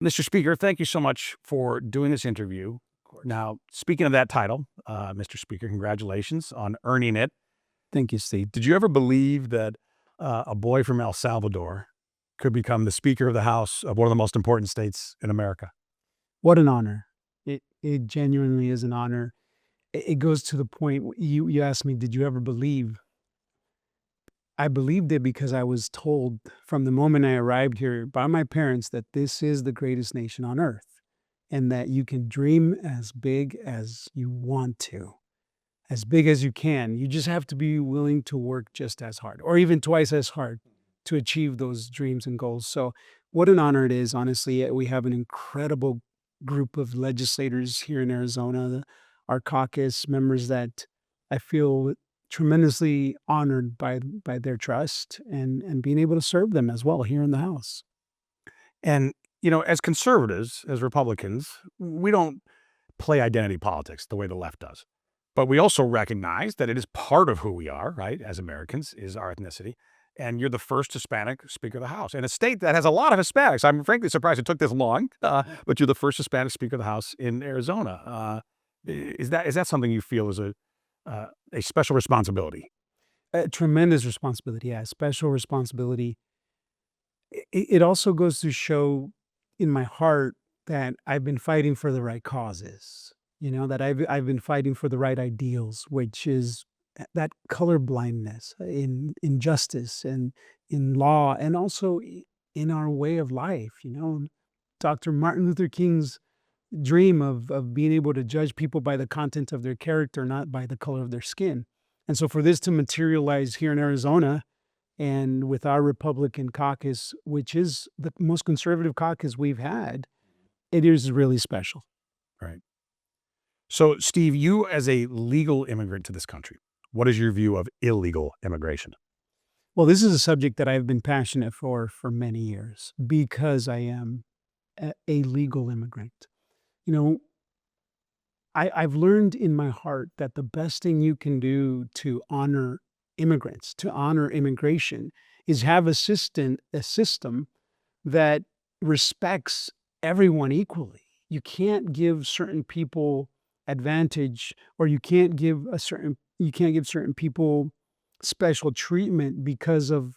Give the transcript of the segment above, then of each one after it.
Mr. Speaker, thank you so much for doing this interview. Now, speaking of that title, Mr. Speaker, congratulations on earning it. Thank you, Steve. Did you ever believe that a boy from El Salvador could become the Speaker of the House of one of the most important states in America? What an honor. It genuinely is an honor. It goes to the point you asked me, did you ever believe? I believed it because I was told from the moment I arrived here by my parents that this is the greatest nation on earth and that you can dream as big as you want to, as big as you can. You just have to be willing to work just as hard or even twice as hard to achieve those dreams and goals. So, what an honor it is, honestly. We have an incredible group of legislators here in Arizona, our caucus members that I feel tremendously honored by their trust and being able to serve them as well here in the House. And, as conservatives, as Republicans, we don't play identity politics the way the left does. But we also recognize that it is part of who we are, right, as Americans, is our ethnicity. And you're the first Hispanic Speaker of the House in a state that has a lot of Hispanics. I'm frankly surprised it took this long, but you're the first Hispanic Speaker of the House in Arizona. Is that something you feel is a special responsibility? A tremendous responsibility, yeah, special responsibility. It also goes to show in my heart that I've been fighting for the right causes, that I've been fighting for the right ideals, which is that color blindness in justice and in law and also in our way of life. Dr. Martin Luther King's dream of being able to judge people by the content of their character, not by the color of their skin. And so for this to materialize here in Arizona and with our Republican caucus, which is the most conservative caucus we've had, it is really special. Right. So, Steve, you as a legal immigrant to this country, what is your view of illegal immigration? Well, this is a subject that I've been passionate for many years because I am a legal immigrant. You know, I've learned in my heart that the best thing you can do to honor immigrants, to honor immigration, is have a system that respects everyone equally. You can't give certain people advantage, or you can't give certain people special treatment because of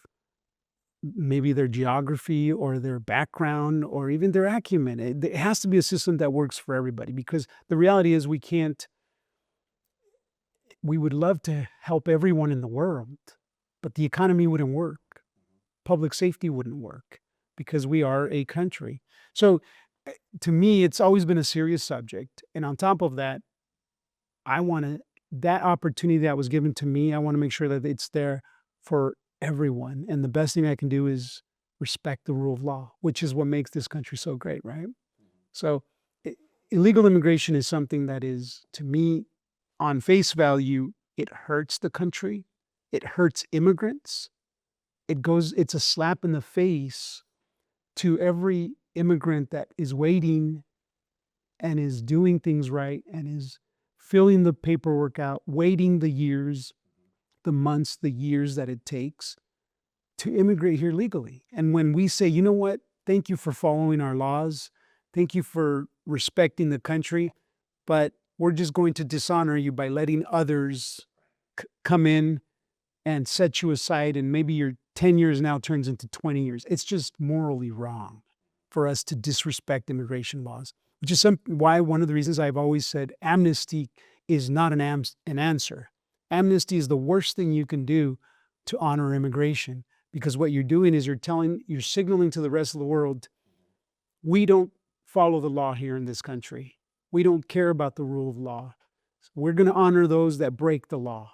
maybe their geography or their background or even their acumen. It has to be a system that works for everybody because the reality is we would love to help everyone in the world, but the economy wouldn't work. Public safety wouldn't work because we are a country. So to me, it's always been a serious subject. And on top of that, I want to, that opportunity that was given to me, I want to make sure that it's there for everyone. And the best thing I can do is respect the rule of law, which is what makes this country so great, right? So illegal immigration is something that is, to me, on face value, it hurts the country. It hurts immigrants. It's a slap in the face to every immigrant that is waiting and is doing things right and is filling the paperwork out, waiting the years, the months, the years that it takes to immigrate here legally. And when we say, you know what, thank you for following our laws, thank you for respecting the country, but we're just going to dishonor you by letting others come in and set you aside, and maybe your 10 years now turns into 20 years. It's just morally wrong for us to disrespect immigration laws, which is why one of the reasons I've always said amnesty is not an answer. Amnesty is the worst thing you can do to honor immigration, because what you're doing is you're signaling to the rest of the world, we don't follow the law here in this country. We don't care about the rule of law. We're going to honor those that break the law.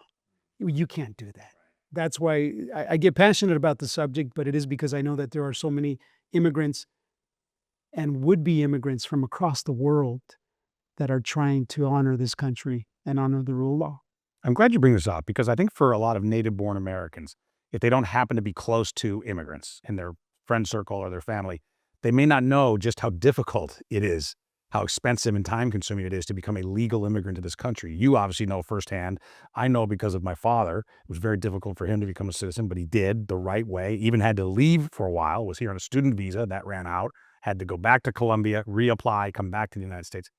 You can't do that. That's why I get passionate about the subject, but it is because I know that there are so many immigrants and would-be immigrants from across the world that are trying to honor this country and honor the rule of law. I'm glad you bring this up because I think for a lot of native-born Americans, if they don't happen to be close to immigrants in their friend circle or their family, they may not know just how difficult it is, how expensive and time-consuming it is to become a legal immigrant to this country. You obviously know firsthand. I know because of my father. It was very difficult for him to become a citizen, but he did the right way. Even had to leave for a while, was here on a student visa that ran out, had to go back to Colombia, reapply, come back to the United States.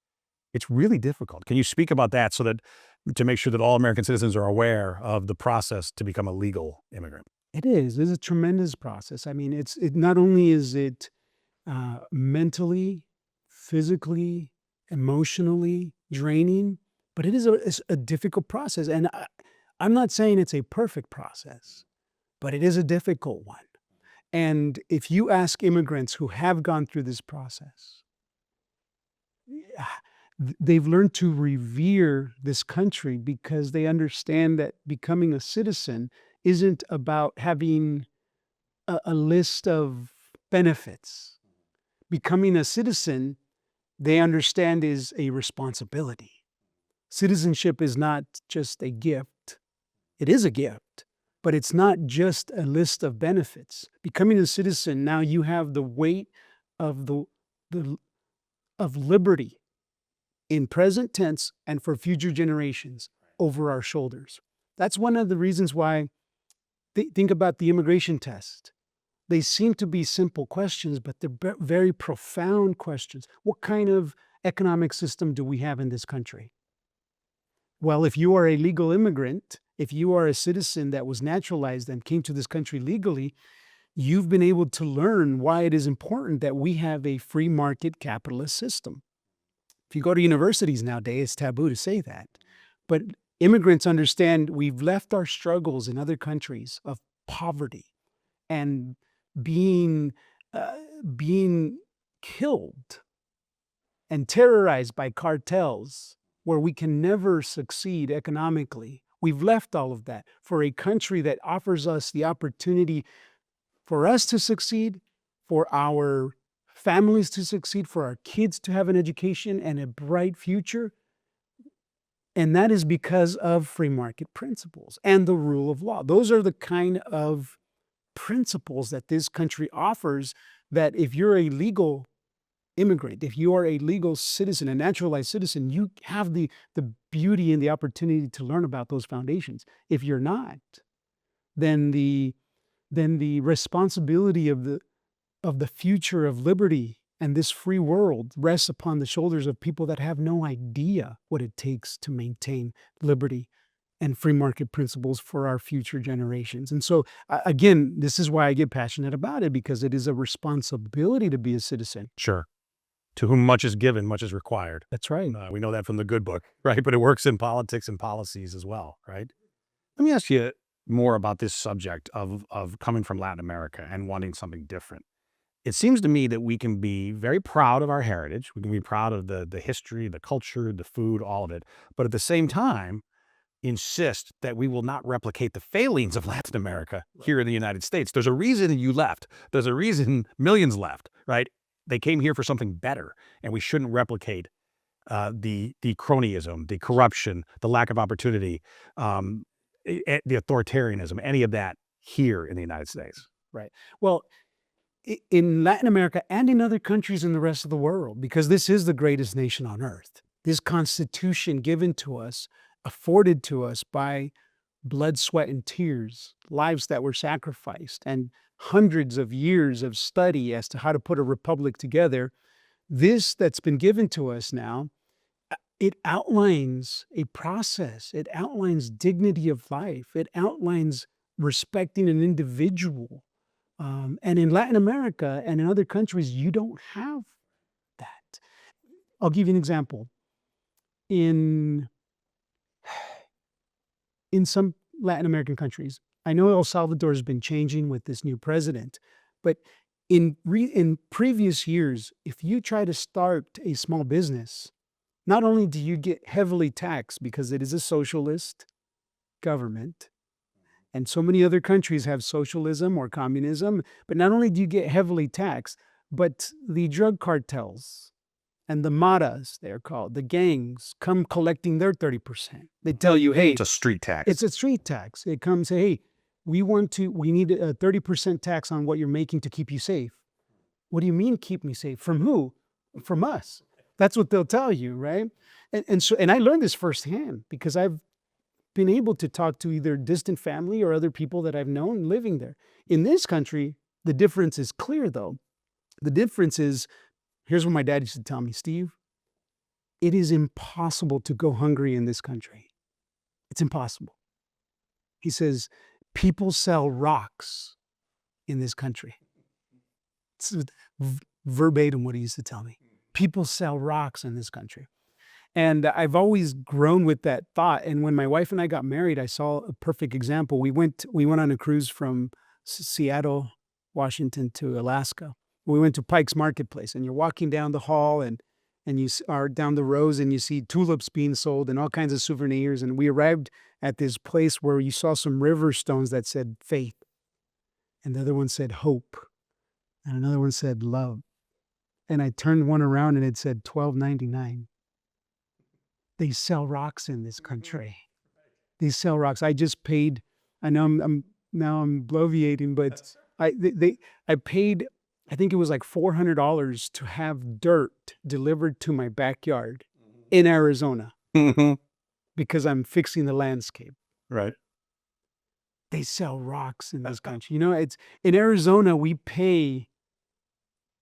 It's really difficult. Can you speak about that to make sure that all American citizens are aware of the process to become a legal immigrant? It is. It's a tremendous process. I mean, it not only is it mentally, physically, emotionally draining, but it's a difficult process. And I'm not saying it's a perfect process, but it is a difficult one. And if you ask immigrants who have gone through this process, they've learned to revere this country because they understand that becoming a citizen isn't about having a list of benefits. Becoming a citizen, they understand, is a responsibility. Citizenship is not just a gift. It is a gift, but it's not just a list of benefits. Becoming a citizen, now you have the weight of of liberty in present tense and for future generations over our shoulders. That's one of the reasons why think about the immigration test. They seem to be simple questions, but they're very profound questions. What kind of economic system do we have in this country? Well, if you are a legal immigrant, if you are a citizen that was naturalized and came to this country legally, you've been able to learn why it is important that we have a free market capitalist system. If you go to universities nowadays, it's taboo to say that. But immigrants understand we've left our struggles in other countries of poverty and being killed and terrorized by cartels where we can never succeed economically. We've left all of that for a country that offers us the opportunity for us to succeed, for our families to succeed, for our kids to have an education and a bright future. And that is because of free market principles and the rule of law. Those are the kind of principles that this country offers, that if you're a legal immigrant, if you are a legal citizen, a naturalized citizen, you have the beauty and the opportunity to learn about those foundations. If you're not, then the responsibility of the future of liberty and this free world rests upon the shoulders of people that have no idea what it takes to maintain liberty and free market principles for our future generations. And so, again, this is why I get passionate about it, because it is a responsibility to be a citizen. Sure. To whom much is given, much is required. That's right. We know that from the good book, right? But it works in politics and policies as well, right? Let me ask you more about this subject of coming from Latin America and wanting something different. It seems to me that we can be very proud of our heritage. We can be proud of the history, the culture, the food, all of it. But at the same time, insist that we will not replicate the failings of Latin America here in the United States. There's a reason you left. There's a reason millions left, right? They came here for something better, and we shouldn't replicate the cronyism, the corruption, the lack of opportunity, the authoritarianism, any of that here in the United States. Right. Well, in Latin America and in other countries in the rest of the world, because this is the greatest nation on earth, this Constitution given to us, afforded to us by blood, sweat, and tears, lives that were sacrificed, and hundreds of years of study as to how to put a republic together. This that's been given to us now, it outlines a process. It outlines dignity of life. It outlines respecting an individual. And in Latin America and in other countries, you don't have that. I'll give you an example. In some Latin American countries, I know El Salvador has been changing with this new president, but in previous years, if you try to start a small business, not only do you get heavily taxed because it is a socialist government, and so many other countries have socialism or communism, but not only do you get heavily taxed, but the drug cartels and the maras, they're called, the gangs, come collecting their 30%. They tell you, hey, It's a street tax. it's a street tax. It comes, hey, we need a 30% tax on what you're making to keep you safe. What do you mean keep me safe? From who? From us. That's what they'll tell you, right? And I learned this firsthand because I've been able to talk to either distant family or other people that I've known living there. In this country, the difference is clear, though. The difference is, here's what my dad used to tell me, Steve, it is impossible to go hungry in this country. It's impossible. He says, people sell rocks in this country. It's verbatim what he used to tell me. People sell rocks in this country. And I've always grown with that thought. And when my wife and I got married, I saw a perfect example. We went on a cruise from Seattle, Washington to Alaska. We went to Pike's Marketplace, and you're walking down the hall and you are down the rows and you see tulips being sold and all kinds of souvenirs. And we arrived at this place where you saw some river stones that said faith. And the other one said hope. And another one said love. And I turned one around and it said $12.99. They sell rocks in this country. They sell rocks. I just paid, I know I'm bloviating, but I paid, I think it was like $400 to have dirt delivered to my backyard in Arizona because I'm fixing the landscape. Right. They sell rocks in this country. You know, it's in Arizona, we pay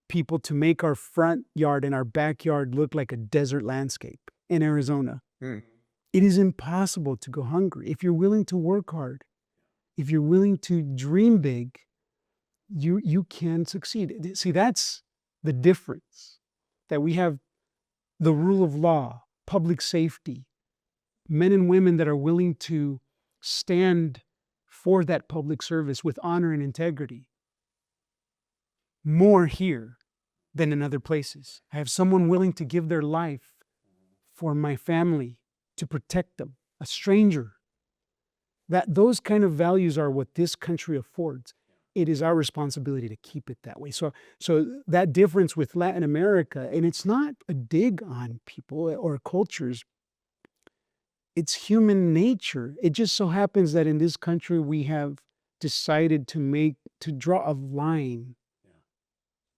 people to make our front yard and our backyard look like a desert landscape in Arizona. It is impossible to go hungry. If you're willing to work hard, if you're willing to dream big, you can succeed. See, that's the difference. That we have the rule of law, public safety, men and women that are willing to stand for that public service with honor and integrity. More here than in other places. I have someone willing to give their life for my family, to protect them, a stranger. Those kind of values are what this country affords. It is our responsibility to keep it that way. So that difference with Latin America, and it's not a dig on people or cultures, it's human nature. It just so happens that in this country we have decided to draw a line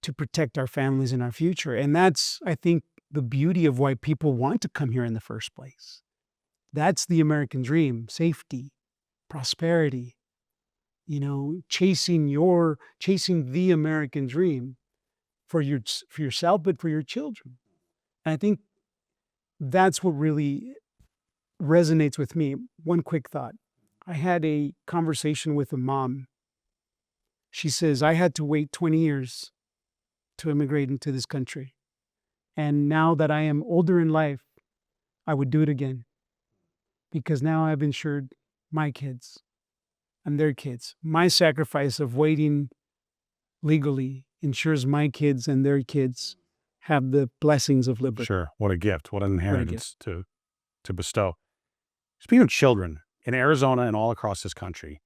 to protect our families and our future. And that's, I think, the beauty of why people want to come here in the first place. That's the American dream: safety, prosperity, chasing the American dream for yourself, but for your children. And I think that's what really resonates with me. One quick thought. I had a conversation with a mom. She says, I had to wait 20 years to immigrate into this country. And now that I am older in life, I would do it again. Because now I've insured my kids and their kids. My sacrifice of waiting legally ensures my kids and their kids have the blessings of liberty. Sure. What a gift. What an inheritance to bestow. Speaking of children, in Arizona and all across this country,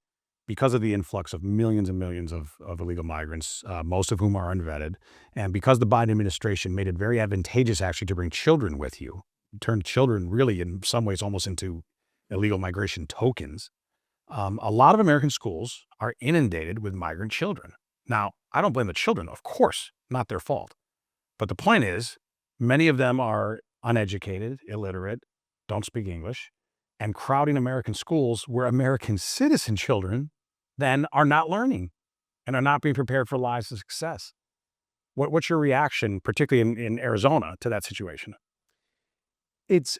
because of the influx of millions and millions of illegal migrants, most of whom are unvetted, and because the Biden administration made it very advantageous actually to bring children with you, turned children really in some ways almost into illegal migration tokens, a lot of American schools are inundated with migrant children. Now, I don't blame the children, of course, not their fault. But the point is, many of them are uneducated, illiterate, don't speak English, and crowding American schools where American citizen children then are not learning and are not being prepared for lives of success. What's your reaction, particularly in Arizona, to that situation?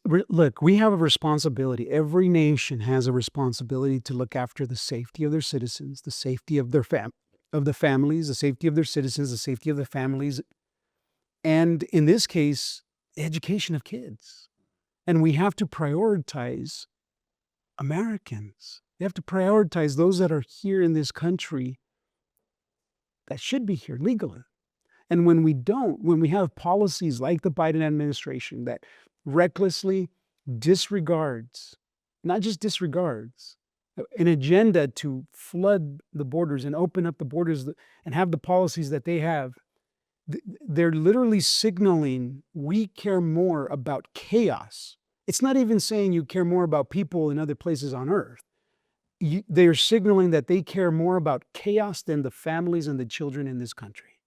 Look, we have a responsibility. Every nation has a responsibility to look after the safety of their citizens, the safety of their families, the safety of their citizens, the safety of the families, and in this case, the education of kids. And we have to prioritize Americans. We have to prioritize those that are here in this country that should be here legally. And when we don't, when we have policies like the Biden administration that recklessly disregards, not just disregards, an agenda to flood the borders and open up the borders and have the policies that they have, they're literally signaling we care more about chaos. It's not even saying you care more about people in other places on earth. They're signaling that they care more about chaos than the families and the children in this country.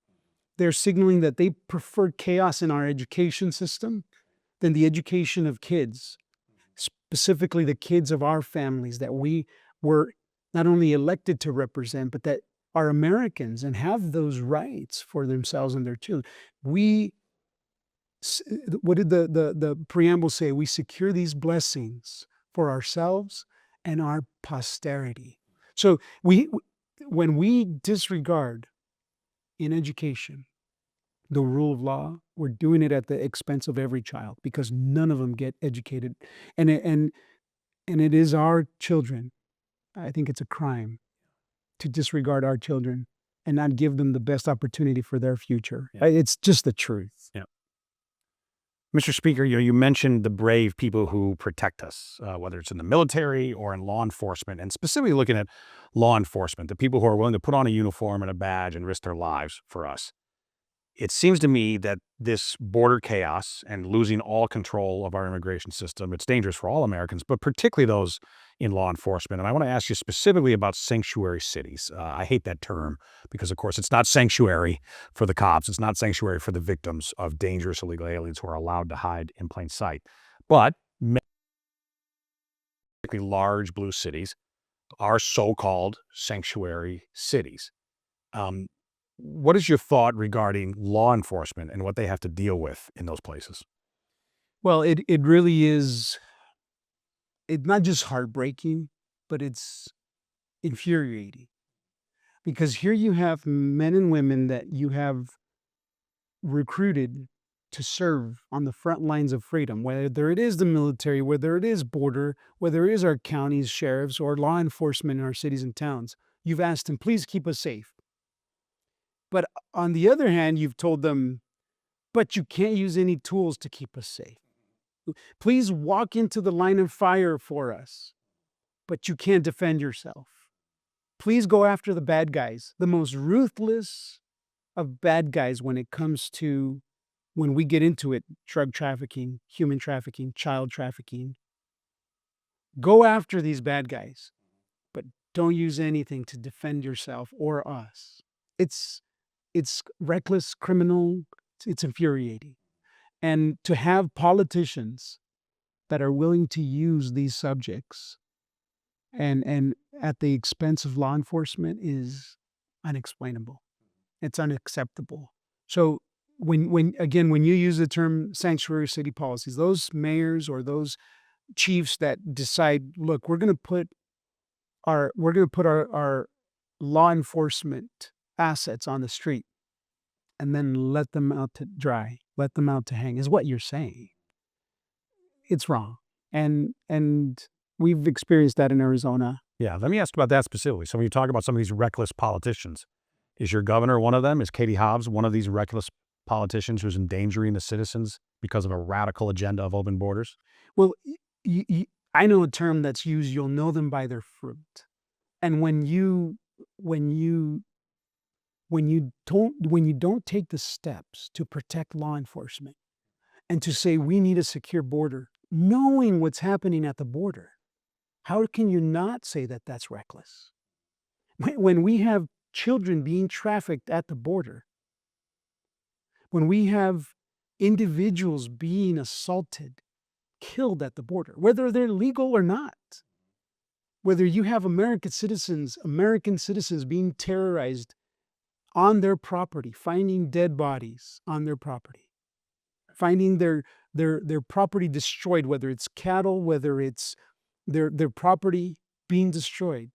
They're signaling that they prefer chaos in our education system than the education of kids, specifically the kids of our families that we were not only elected to represent, but that are Americans and have those rights for themselves and their children. We what did the preamble say? We secure these blessings for ourselves and our posterity. So when we disregard in education the rule of law, we're doing it at the expense of every child because none of them get educated, and it is our children. I think it's a crime to disregard our children and not give them the best opportunity for their future. Yeah. It's just the truth. Yeah. Mr. Speaker, you mentioned the brave people who protect us, whether it's in the military or in law enforcement, and specifically looking at law enforcement, the people who are willing to put on a uniform and a badge and risk their lives for us. It seems to me that this border chaos and losing all control of our immigration system, it's dangerous for all Americans, but particularly those in law enforcement. And I want to ask you specifically about sanctuary cities. I hate that term because, of course, it's not sanctuary for the cops. It's not sanctuary for the victims of dangerous illegal aliens who are allowed to hide in plain sight. But many large blue cities are so-called sanctuary cities. Um, what is your thought regarding law enforcement and what they have to deal with in those places? Well, it really is. It's not just heartbreaking, but it's infuriating because here you have men and women that you have recruited to serve on the front lines of freedom, whether it is the military, whether it is border, whether it is our counties, sheriffs, or law enforcement in our cities and towns. You've asked them, please keep us safe. But on the other hand, you've told them, but you can't use any tools to keep us safe. Please walk into the line of fire for us, but you can't defend yourself. Please go after the bad guys, the most ruthless of bad guys when it comes to, when we get into it, drug trafficking, human trafficking, child trafficking. Go after these bad guys, but don't use anything to defend yourself or us. It's reckless, criminal, it's infuriating. And to have politicians that are willing to use these subjects and at the expense of law enforcement is unexplainable. It's unacceptable. So when you use the term sanctuary city policies, those mayors or those chiefs that decide, look, we're going to put our law enforcement assets on the street and then let them out to dry, let them out to hang, is what you're saying. It's wrong. And we've experienced that in Arizona. Yeah, let me ask about that specifically. So when you talk about some of these reckless politicians, is your governor one of them? Is Katie Hobbs one of these reckless politicians who's endangering the citizens because of a radical agenda of open borders? Well, I know a term that's used, you'll know them by their fruit. And when you don't take the steps to protect law enforcement and to say we need a secure border, knowing what's happening at the border, how can you not say that that's reckless? When we have children being trafficked at the border, when we have individuals being assaulted, killed at the border, whether they're legal or not, whether you have American citizens being terrorized on their property, finding dead bodies on their property, finding their property destroyed, whether it's cattle, whether it's their property being destroyed,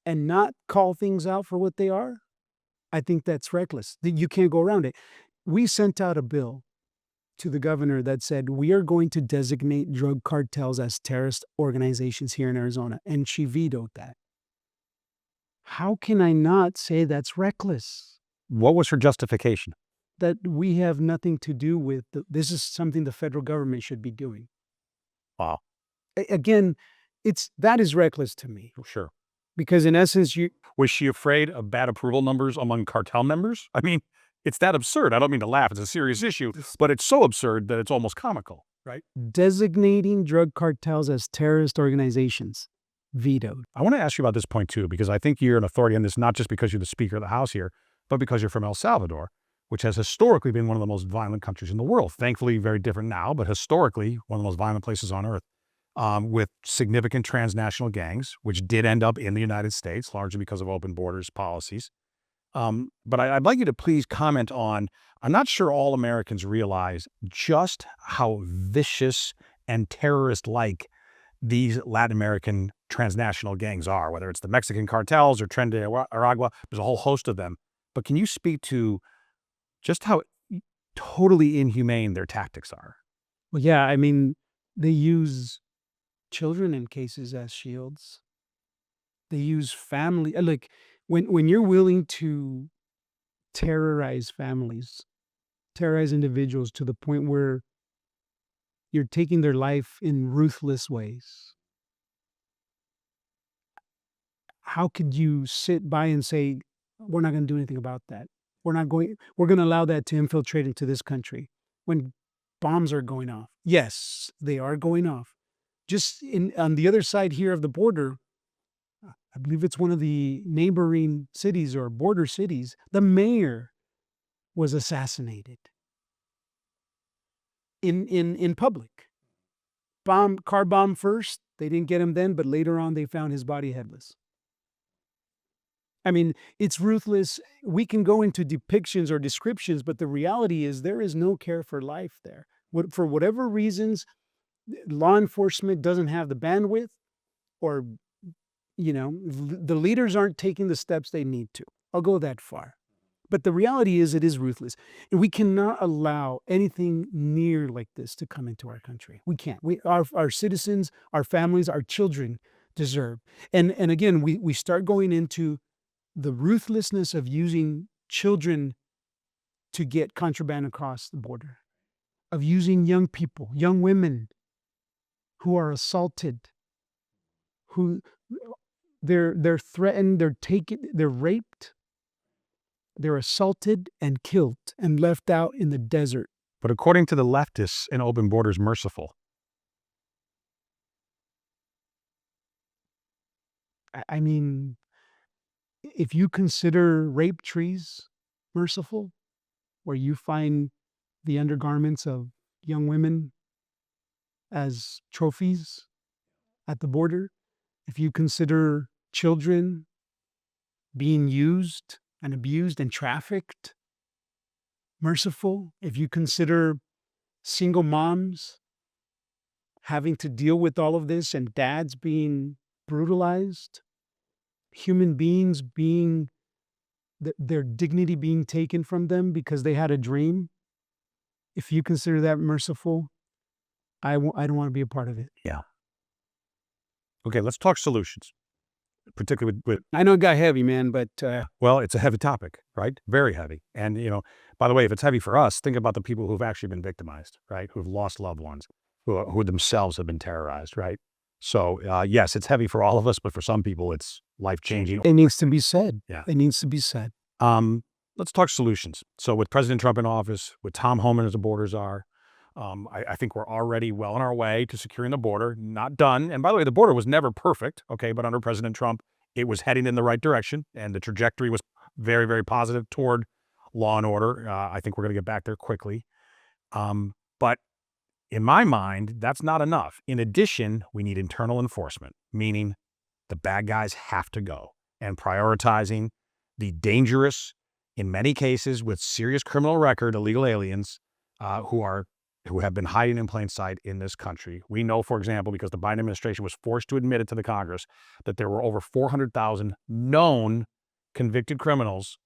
and not call things out for what they are, I think that's reckless. You can't go around it. We sent out a bill to the governor that said we are going to designate drug cartels as terrorist organizations here in Arizona, and she vetoed that. How can I not say that's reckless? What was her justification? That we have nothing to do with, this is something the federal government should be doing. Wow. Again, that is reckless to me. Sure. Because in essence, Was she afraid of bad approval numbers among cartel members? I mean, it's that absurd. I don't mean to laugh. It's a serious issue, but it's so absurd that it's almost comical, right? Designating drug cartels as terrorist organizations, vetoed. I want to ask you about this point too, because I think you're an authority on this, not just because you're the Speaker of the House here, but because you're from El Salvador, which has historically been one of the most violent countries in the world. Thankfully, very different now, but historically, one of the most violent places on earth. with significant transnational gangs, which did end up in the United States, largely because of open borders policies. But I'd like you to please comment on, I'm not sure all Americans realize just how vicious and terrorist-like these Latin American transnational gangs are, whether it's the Mexican cartels or Tren de Aragua. There's a whole host of them. But can you speak to just how totally inhumane their tactics are? Well, yeah, I mean, they use children in cases as shields. They use family like, when you're willing to terrorize families, terrorize individuals to the point where you're taking their life in ruthless ways, how could you sit by and say, "We're not gonna do anything about that. We're gonna allow that to infiltrate into this country," when bombs are going off? Yes, they are going off. Just in on the other side here of the border, I believe it's one of the neighboring cities or border cities, the mayor was assassinated in public. Car bomb first, they didn't get him then, but later on they found his body headless. I mean, it's ruthless. We can go into depictions or descriptions, but the reality is there is no care for life there. For whatever reasons, law enforcement doesn't have the bandwidth, or the leaders aren't taking the steps they need to. I'll go that far. But the reality is it is ruthless. And we cannot allow anything near like this to come into our country. We can't. Our citizens, our families, our children deserve. And again, we start going into the ruthlessness of using children to get contraband across the border, of using young people, young women who are assaulted, who they're threatened, they're raped, they're assaulted and killed and left out in the desert. But according to the leftists, an open border is merciful. I mean, if you consider rape trees merciful, where you find the undergarments of young women as trophies at the border, if you consider children being used and abused and trafficked merciful, if you consider single moms having to deal with all of this and dads being brutalized, human beings being their dignity being taken from them because they had a dream, if you consider that merciful, I don't want to be a part of it. Yeah. Okay, let's talk solutions, particularly with I know it got heavy, man, but well, it's a heavy topic, right? Very heavy. And, by the way, if it's heavy for us, think about the people who've actually been victimized, right? Who've lost loved ones, who themselves have been terrorized, right? So, yes, it's heavy for all of us, but for some people, it's life-changing. it needs to be said. Yeah. It needs to be said. Let's talk solutions. So with President Trump in office, with Tom Homan as the border czar, I think we're already well on our way to securing the border. Not done. And by the way, the border was never perfect, okay? But under President Trump, it was heading in the right direction, and the trajectory was very, very positive toward law and order. I think we're going to get back there quickly. But in my mind, that's not enough. In addition, we need internal enforcement, meaning the bad guys have to go, and prioritizing the dangerous, in many cases with serious criminal record, illegal aliens who have been hiding in plain sight in this country. We know, for example, because the Biden administration was forced to admit it to the Congress, that there were over 400,000 known convicted criminals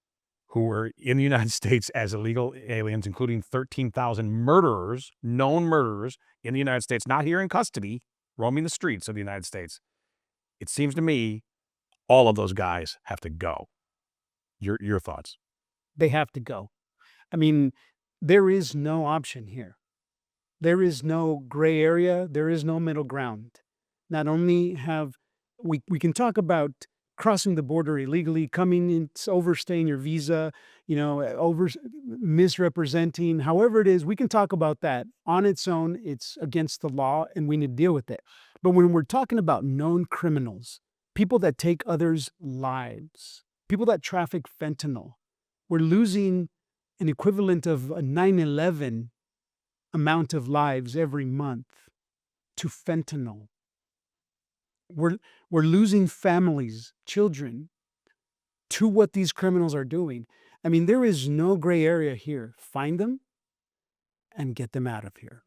who were in the United States as illegal aliens, including 13,000 murderers, known murderers in the United States, not here in custody, roaming the streets of the United States. It seems to me all of those guys have to go. Your thoughts? They have to go. I mean, there is no option here. There is no gray area. There is no middle ground. Not only have we can talk about crossing the border illegally, coming in, overstaying your visa, misrepresenting, however it is, we can talk about that. On its own, it's against the law and we need to deal with it. But when we're talking about known criminals, people that take others' lives, people that traffic fentanyl, we're losing an equivalent of a 9/11 amount of lives every month to fentanyl. We're we're losing families, children, to what these criminals are doing. I mean, there is no gray area here. Find them and get them out of here.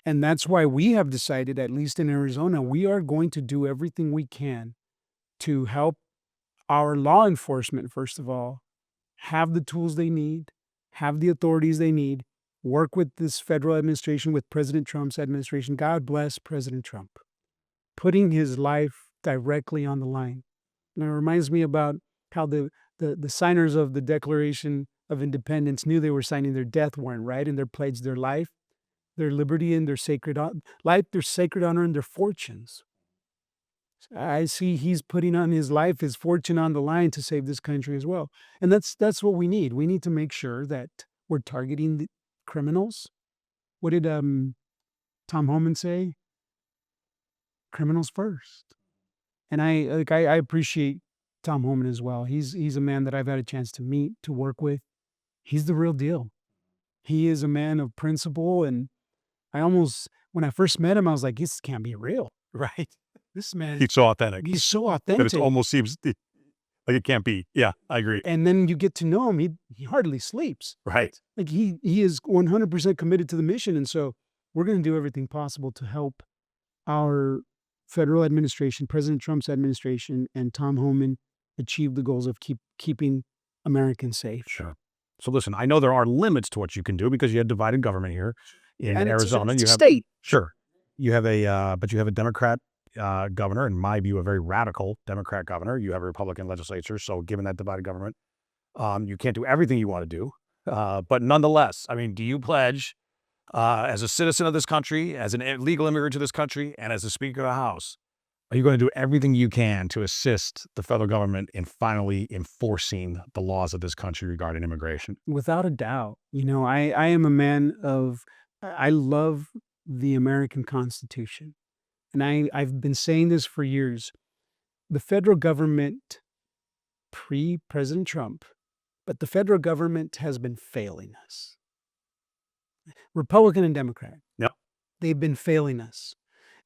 And that's why we have decided, at least in Arizona, we are going to do everything we can to help our law enforcement, first of all, have the tools they need, have the authorities they need, work with this federal administration, with President Trump's administration. God bless President Trump, putting his life directly on the line. And it reminds me about how the signers of the Declaration of Independence knew they were signing their death warrant, right? And they pledged their life, their liberty, and their sacred life, their sacred honor, and their fortunes. I see he's putting on his life, his fortune on the line to save this country as well. And that's what we need. We need to make sure that we're targeting the criminals. What did Tom Homan say? Criminals first. And I appreciate Tom Homan as well. He's a man that I've had a chance to meet, to work with. He's the real deal. He is a man of principle, and when I first met him, I was like, this can't be real. Right. This man, He's so authentic he's so that it authentic. almost seems like it can't be. Yeah, I agree. And then you get to know him, he hardly sleeps. Right. Like he is 100% committed to the mission. And so we're going to do everything possible to help our federal administration, President Trump's administration, and Tom Homan achieve the goals of keeping Americans safe. Sure. So listen, I know there are limits to what you can do because you have divided government here in And Arizona. it's a You have state. Sure. You have but you have a Democrat governor, in my view, a very radical Democrat governor. You have a Republican legislature. So given that divided government, you can't do everything you want to do. But nonetheless, I mean, do you pledge as a citizen of this country, as an legal immigrant to this country, and as a Speaker of the House, are you going to do everything you can to assist the federal government in finally enforcing the laws of this country regarding immigration? Without a doubt. I am a man I love the American Constitution. And I've been saying this for years. The federal government, pre-President Trump, but the federal government has been failing us. Republican and Democrat. Yep. They've been failing us.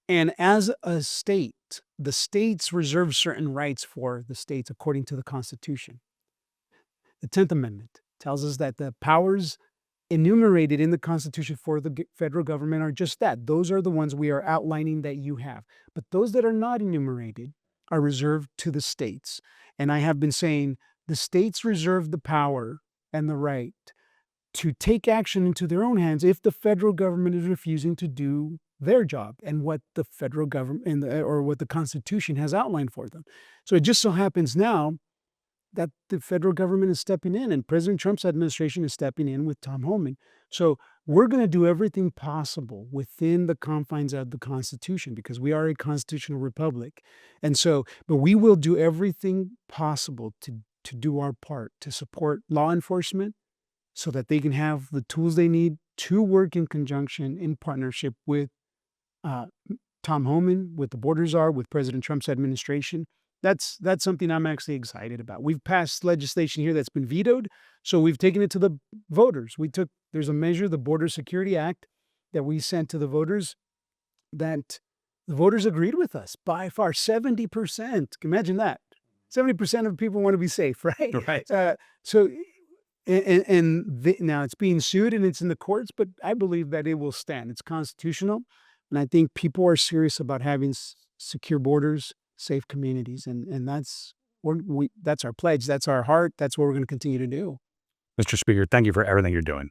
And as a state, the states reserve certain rights for the states according to the Constitution. The 10th Amendment tells us that the powers enumerated in the Constitution for the federal government are just that. Those are the ones we are outlining that you have. But those that are not enumerated are reserved to the states. And I have been saying the states reserve the power and the right to take action into their own hands if the federal government is refusing to do their job and what the federal government or what the Constitution has outlined for them. So it just so happens now that the federal government is stepping in, and President Trump's administration is stepping in with Tom Homan. So we're going to do everything possible within the confines of the Constitution because we are a constitutional republic. And so, but we will do everything possible to do our part to support law enforcement so that they can have the tools they need to work in conjunction, in partnership with Tom Homan, with the Border Czar, with President Trump's administration. That's something I'm actually excited about. We've passed legislation here that's been vetoed, so we've taken it to the voters. There's a measure, the Border Security Act, that we sent to the voters that the voters agreed with us by far, 70%. Imagine that. 70% of people want to be safe, right? Right. Now it's being sued and it's in the courts, but I believe that it will stand. It's constitutional, and I think people are serious about having secure borders, safe communities, and that's our pledge. That's our heart. That's what we're going to continue to do. Mr. Speaker, thank you for everything you're doing.